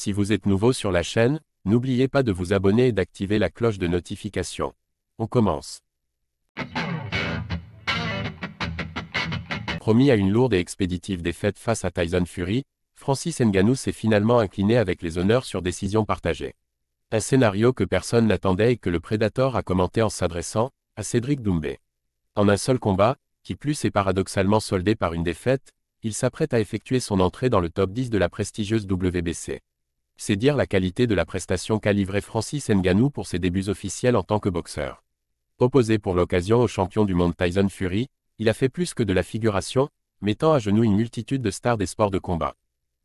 Si vous êtes nouveau sur la chaîne, n'oubliez pas de vous abonner et d'activer la cloche de notification. On commence. Promis à une lourde et expéditive défaite face à Tyson Fury, Francis Ngannou s'est finalement incliné avec les honneurs sur décision partagée. Un scénario que personne n'attendait et que le Predator a commenté en s'adressant à Cédric Doumbé. En un seul combat, qui plus est paradoxalement soldé par une défaite, il s'apprête à effectuer son entrée dans le top 10 de la prestigieuse WBC. C'est dire la qualité de la prestation qu'a livré Francis Ngannou pour ses débuts officiels en tant que boxeur. Opposé pour l'occasion au champion du monde Tyson Fury, il a fait plus que de la figuration, mettant à genoux une multitude de stars des sports de combat.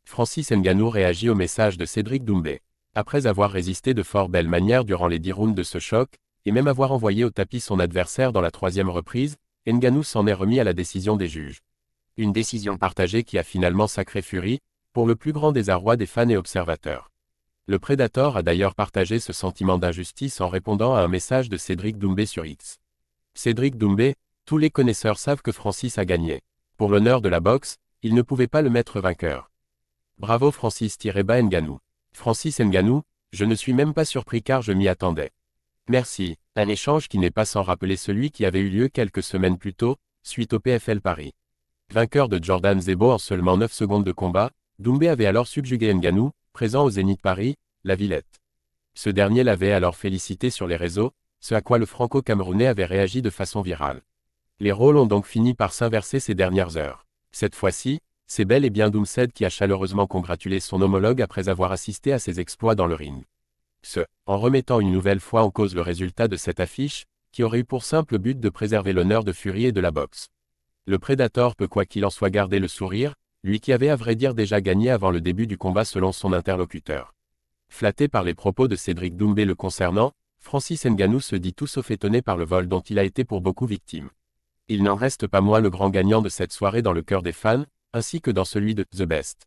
Francis Ngannou réagit au message de Cédric Doumbé. Après avoir résisté de fort belle manière durant les 10 rounds de ce choc, et même avoir envoyé au tapis son adversaire dans la 3e reprise, Ngannou s'en est remis à la décision des juges. Une décision partagée qui a finalement sacré Fury, pour le plus grand désarroi des fans et observateurs. Le Predator a d'ailleurs partagé ce sentiment d'injustice en répondant à un message de Cédric Doumbé sur X. Cédric Doumbé, tous les connaisseurs savent que Francis a gagné. Pour l'honneur de la boxe, il ne pouvait pas le mettre vainqueur. Bravo Francis-Ngannou. Francis Ngannou, je ne suis même pas surpris car je m'y attendais. Merci, un échange qui n'est pas sans rappeler celui qui avait eu lieu quelques semaines plus tôt, suite au PFL Paris. Vainqueur de Jordan Zebo en seulement 9 secondes de combat, Doumbé avait alors subjugué Ngannou, présent au Zénith Paris, la Villette. Ce dernier l'avait alors félicité sur les réseaux, ce à quoi le franco-camerounais avait réagi de façon virale. Les rôles ont donc fini par s'inverser ces dernières heures. Cette fois-ci, c'est bel et bien Doumsed qui a chaleureusement congratulé son homologue après avoir assisté à ses exploits dans le ring. En remettant une nouvelle fois en cause le résultat de cette affiche, qui aurait eu pour simple but de préserver l'honneur de Fury et de la boxe. Le Predator peut quoi qu'il en soit garder le sourire, lui qui avait à vrai dire déjà gagné avant le début du combat selon son interlocuteur. Flatté par les propos de Cédric Doumbé le concernant, Francis Ngannou se dit tout sauf étonné par le vol dont il a été pour beaucoup victime. Il n'en reste pas moins le grand gagnant de cette soirée dans le cœur des fans, ainsi que dans celui de The Best.